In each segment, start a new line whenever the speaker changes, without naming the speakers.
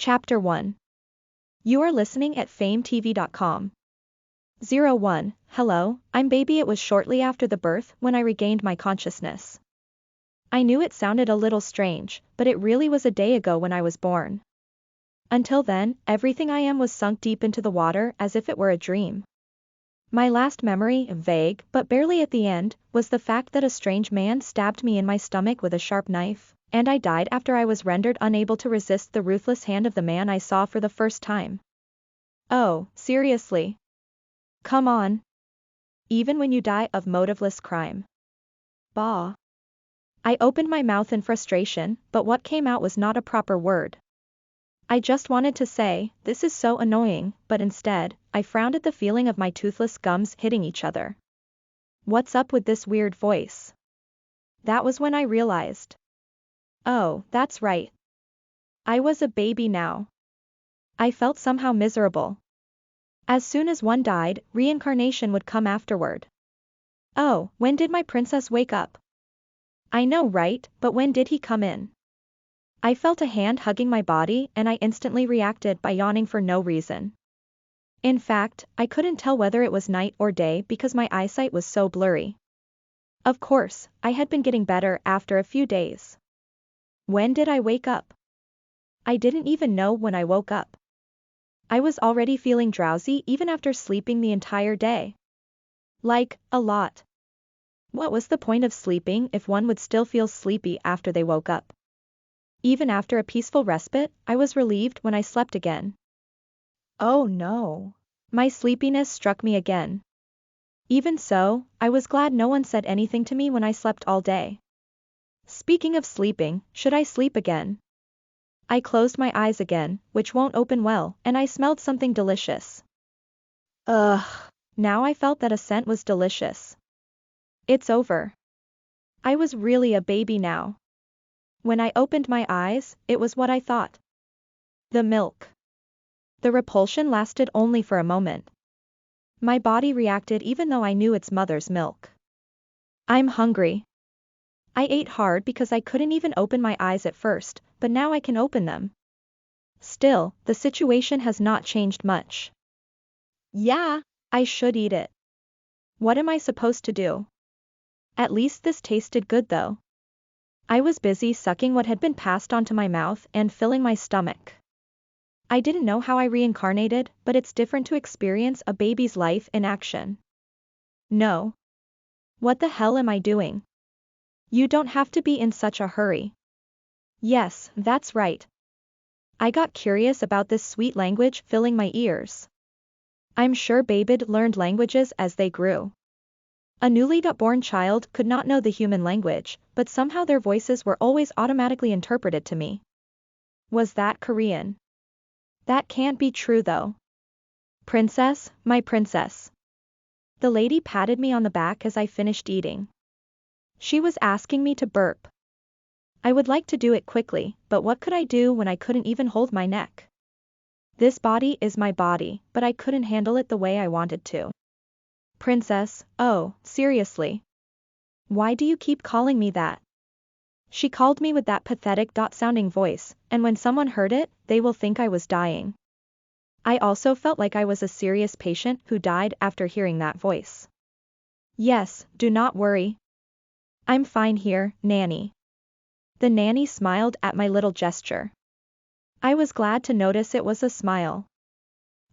Chapter 1. You are listening at FameTV.com. 01. Hello, I'm baby. It was shortly after the birth when I regained my consciousness. I knew it sounded a little strange, but it really was a day ago when I was born. Until then, everything I am was sunk deep into the water as if it were a dream. My last memory, vague but barely at the end, was the fact that a strange man stabbed me in my stomach with a sharp knife, and I died after I was rendered unable to resist the ruthless hand of the man I saw for the first time. Oh, seriously? Come on. Even when you die of motiveless crime. Bah. I opened my mouth in frustration, but what came out was not a proper word. I just wanted to say, this is so annoying, but instead, I frowned at the feeling of my toothless gums hitting each other. What's up with this weird voice? That was when I realized. Oh, that's right. I was a baby now. I felt somehow miserable. As soon as one died, reincarnation would come afterward. Oh, when did my princess wake up? I know, right, but when did he come in? I felt a hand hugging my body and I instantly reacted by yawning for no reason. In fact, I couldn't tell whether it was night or day because my eyesight was so blurry. Of course, I had been getting better after a few days. When did I wake up? I didn't even know when I woke up. I was already feeling drowsy even after sleeping the entire day. Like, a lot. What was the point of sleeping if one would still feel sleepy after they woke up? Even after a peaceful respite, I was relieved when I slept again. Oh no. My sleepiness struck me again. Even so, I was glad no one said anything to me when I slept all day. Speaking of sleeping, should I sleep again? I closed my eyes again, which won't open well, and I smelled something delicious. Ugh. Now I felt that a scent was delicious. It's over. I was really a baby now. When I opened my eyes, it was what I thought. The milk. The repulsion lasted only for a moment. My body reacted even though I knew it's mother's milk. I'm hungry. I ate hard because I couldn't even open my eyes at first, but now I can open them. Still, the situation has not changed much. Yeah, I should eat it. What am I supposed to do? At least this tasted good though. I was busy sucking what had been passed onto my mouth and filling my stomach. I didn't know how I reincarnated, but it's different to experience a baby's life in action. No. What the hell am I doing? You don't have to be in such a hurry. Yes, that's right. I got curious about this sweet language filling my ears. I'm sure babies learned languages as they grew. A newly born child could not know the human language, but somehow their voices were always automatically interpreted to me. Was that Korean? That can't be true though. Princess, my princess. The lady patted me on the back as I finished eating. She was asking me to burp. I would like to do it quickly, but what could I do when I couldn't even hold my neck? This body is my body, but I couldn't handle it the way I wanted to. Princess, oh, seriously. Why do you keep calling me that? She called me with that pathetic sounding voice, and when someone heard it, they will think I was dying. I also felt like I was a serious patient who died after hearing that voice. Yes, do not worry. I'm fine here, nanny. The nanny smiled at my little gesture. I was glad to notice it was a smile.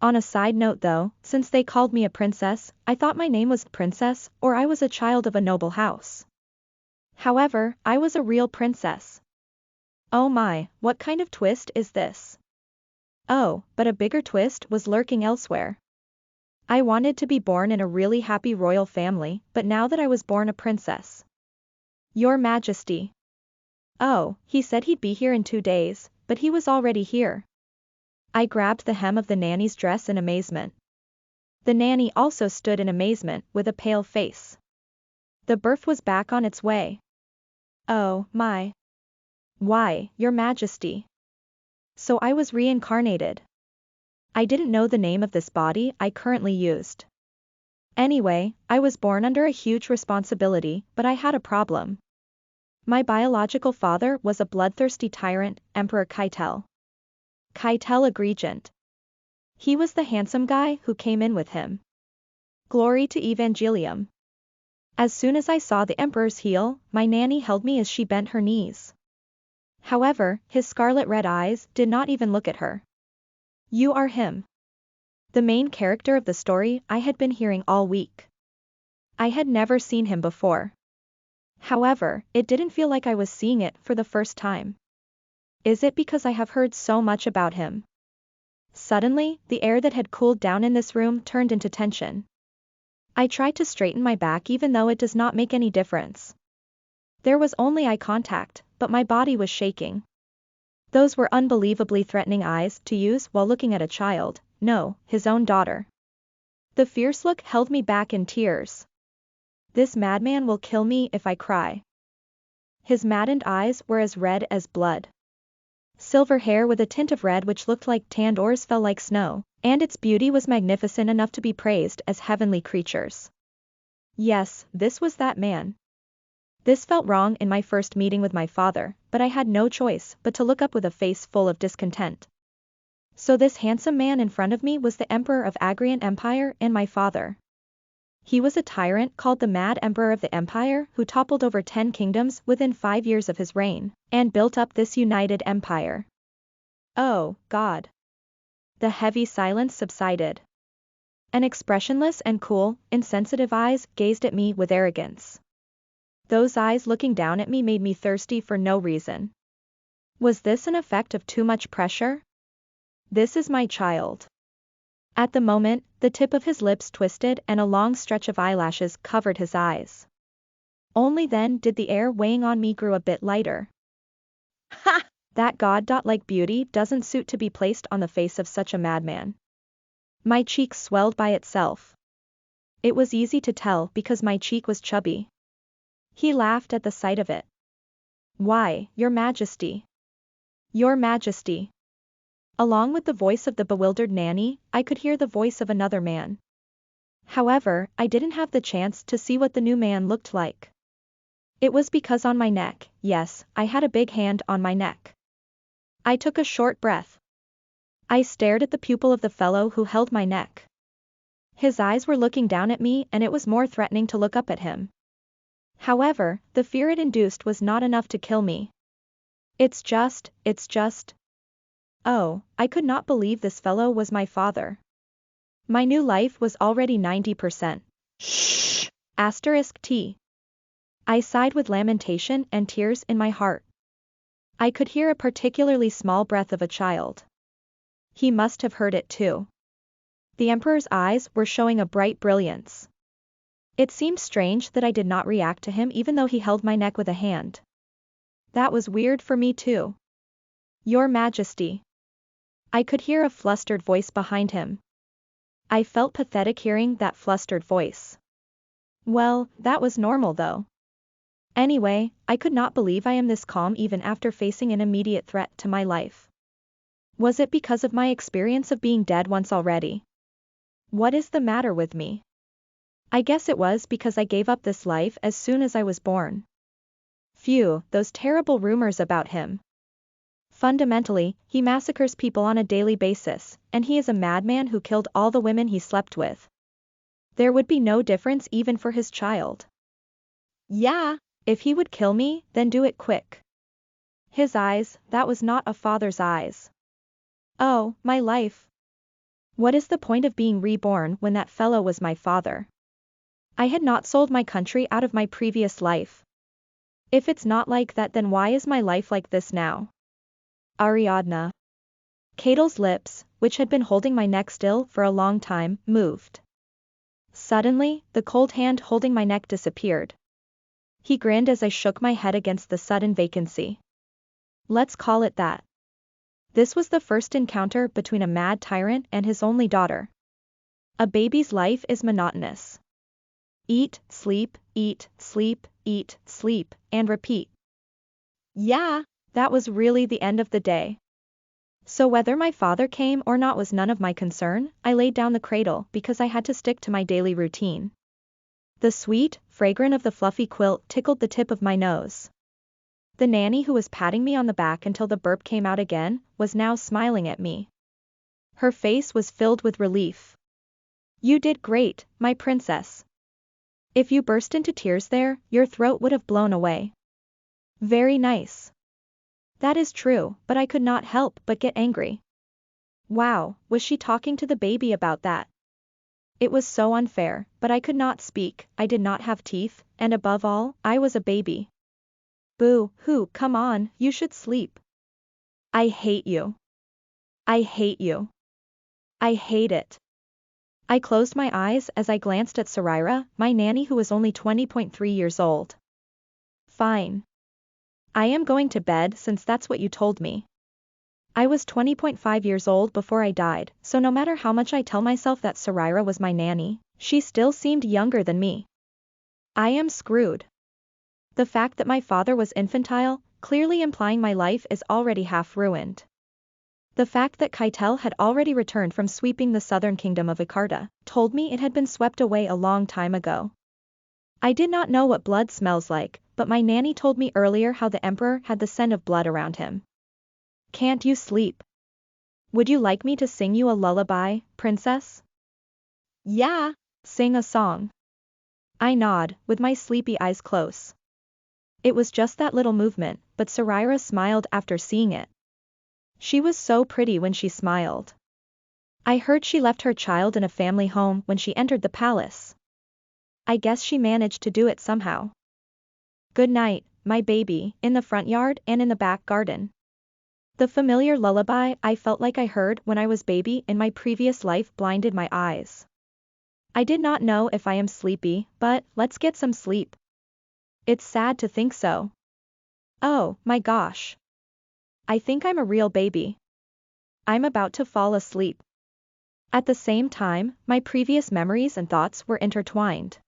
On a side note though, since they called me a princess, I thought my name was Princess, or I was a child of a noble house. However, I was a real princess. Oh my, what kind of twist is this? Oh, but a bigger twist was lurking elsewhere. I wanted to be born in a really happy royal family, but now that I was born a princess. Your Majesty. Oh, he said he'd be here in 2 days, but he was already here. I grabbed the hem of the nanny's dress in amazement. The nanny also stood in amazement with a pale face. The birth was back on its way. Oh, my. Why, Your Majesty. So I was reincarnated. I didn't know the name of this body I currently used. Anyway, I was born under a huge responsibility, but I had a problem. My biological father was a bloodthirsty tyrant, Emperor Keitel. Keitel Egregent. He was the handsome guy who came in with him. Glory to Evangelium. As soon as I saw the emperor's heel, my nanny held me as she bent her knees. However, his scarlet red eyes did not even look at her. You are him. The main character of the story I had been hearing all week. I had never seen him before. However, it didn't feel like I was seeing it for the first time. Is it because I have heard so much about him? Suddenly, the air that had cooled down in this room turned into tension. I tried to straighten my back even though it does not make any difference. There was only eye contact, but my body was shaking. Those were unbelievably threatening eyes to use while looking at a child, no, his own daughter. The fierce look held me back in tears. This madman will kill me if I cry. His maddened eyes were as red as blood. Silver hair with a tint of red which looked like tanned ores fell like snow, and its beauty was magnificent enough to be praised as heavenly creatures. Yes, this was that man. This felt wrong in my first meeting with my father, but I had no choice but to look up with a face full of discontent. So this handsome man in front of me was the emperor of Agrian Empire and my father. He was a tyrant called the Mad Emperor of the Empire who toppled over 10 kingdoms within 5 years of his reign, and built up this united empire. Oh, God. The heavy silence subsided. An expressionless and cool, insensitive eyes gazed at me with arrogance. Those eyes looking down at me made me thirsty for no reason. Was this an effect of too much pressure? This is my child. At the moment, the tip of his lips twisted and a long stretch of eyelashes covered his eyes. Only then did the air weighing on me grew a bit lighter. Ha! That god-like beauty doesn't suit to be placed on the face of such a madman. My cheek swelled by itself. It was easy to tell because my cheek was chubby. He laughed at the sight of it. Why, Your Majesty. Your Majesty. Along with the voice of the bewildered nanny, I could hear the voice of another man. However, I didn't have the chance to see what the new man looked like. It was because on my neck, yes, I had a big hand on my neck. I took a short breath. I stared at the pupil of the fellow who held my neck. His eyes were looking down at me and it was more threatening to look up at him. However, the fear it induced was not enough to kill me. It's just. Oh, I could not believe this fellow was my father. My new life was already 90%. Shh! *T. I sighed with lamentation and tears in my heart. I could hear a particularly small breath of a child. He must have heard it too. The emperor's eyes were showing a bright brilliance. It seemed strange that I did not react to him even though he held my neck with a hand. That was weird for me too. Your Majesty. I could hear a flustered voice behind him. I felt pathetic hearing that flustered voice. Well, that was normal though. Anyway, I could not believe I am this calm even after facing an immediate threat to my life. Was it because of my experience of being dead once already? What is the matter with me? I guess it was because I gave up this life as soon as I was born. Phew, those terrible rumors about him. Fundamentally, he massacres people on a daily basis, and he is a madman who killed all the women he slept with. There would be no difference even for his child. Yeah, if he would kill me, then do it quick. His eyes, that was not a father's eyes. Oh, my life. What is the point of being reborn when that fellow was my father? I had not sold my country out of my previous life. If it's not like that, then why is my life like this now? Ariadna. Keitel's lips, which had been holding my neck still for a long time, moved. Suddenly, the cold hand holding my neck disappeared. He grinned as I shook my head against the sudden vacancy. Let's call it that. This was the first encounter between a mad tyrant and his only daughter. A baby's life is monotonous. Eat, sleep, and repeat. Yeah, that was really the end of the day. So whether my father came or not was none of my concern. I laid down the cradle because I had to stick to my daily routine. The sweet fragrance of the fluffy quilt tickled the tip of my nose. The nanny who was patting me on the back until the burp came out again, was now smiling at me. Her face was filled with relief. You did great, my princess. If you burst into tears there, your throat would have blown away. Very nice. That is true, but I could not help but get angry. Wow, was she talking to the baby about that? It was so unfair, but I could not speak, I did not have teeth, and above all, I was a baby. Boo-hoo, come on, you should sleep. I hate you. I hate you. I hate it. I closed my eyes as I glanced at Sarira, my nanny who was only 20.3 years old. Fine. I am going to bed since that's what you told me. I was 20.5 years old before I died, so no matter how much I tell myself that Sarira was my nanny, she still seemed younger than me. I am screwed. The fact that my father was infantile, clearly implying my life is already half ruined. The fact that Keitel had already returned from sweeping the southern kingdom of Ikarta, told me it had been swept away a long time ago. I did not know what blood smells like, but my nanny told me earlier how the emperor had the scent of blood around him. Can't you sleep? Would you like me to sing you a lullaby, princess? Yeah, sing a song. I nod, with my sleepy eyes close. It was just that little movement, but Sarira smiled after seeing it. She was so pretty when she smiled. I heard she left her child in a family home when she entered the palace. I guess she managed to do it somehow. Good night, my baby, in the front yard and in the back garden. The familiar lullaby I felt like I heard when I was baby in my previous life blinded my eyes. I did not know if I am sleepy, but let's get some sleep. It's sad to think so. Oh, my gosh. I think I'm a real baby. I'm about to fall asleep. At the same time, my previous memories and thoughts were intertwined.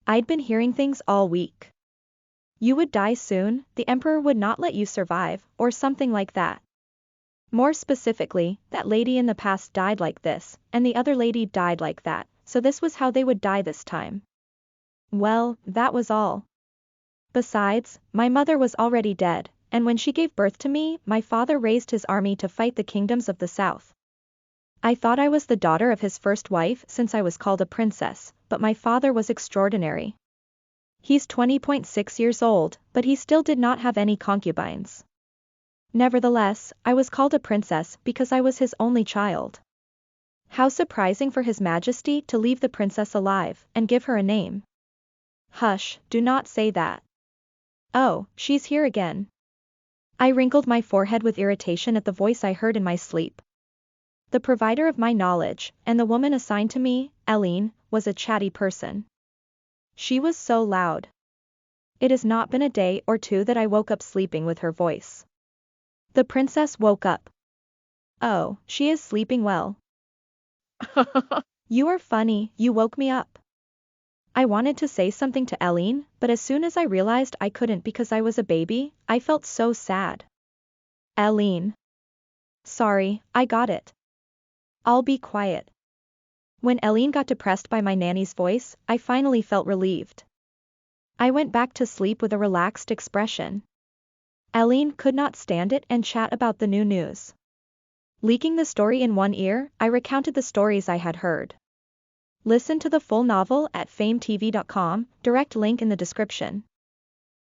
I'd been hearing things all week. You would die soon, the emperor would not let you survive, or something like that. More specifically, that lady in the past died like this, and the other lady died like that, so this was how they would die this time. Well, that was all. Besides, my mother was already dead, and when she gave birth to me, my father raised his army to fight the kingdoms of the south. I thought I was the daughter of his first wife since I was called a princess, but my father was extraordinary. He's 20.6 years old, but he still did not have any concubines. Nevertheless, I was called a princess because I was his only child. How surprising for His Majesty to leave the princess alive and give her a name. Hush, do not say that. Oh, she's here again. I wrinkled my forehead with irritation at the voice I heard in my sleep. The provider of my knowledge, and the woman assigned to me, Eileen, was a chatty person. She was so loud. It has not been a day or two that I woke up sleeping with her voice. The princess woke up. Oh, she is sleeping well. You are funny, you woke me up. I wanted to say something to Eileen, but as soon as I realized I couldn't because I was a baby, I felt so sad. Eileen. Sorry, I got it. I'll be quiet. When Eileen got depressed by my nanny's voice, I finally felt relieved. I went back to sleep with a relaxed expression. Eileen could not stand it and chat about the new news. Leaking the story in one ear, I recounted the stories I had heard. Listen to the full novel at FameTV.com, direct link in the description.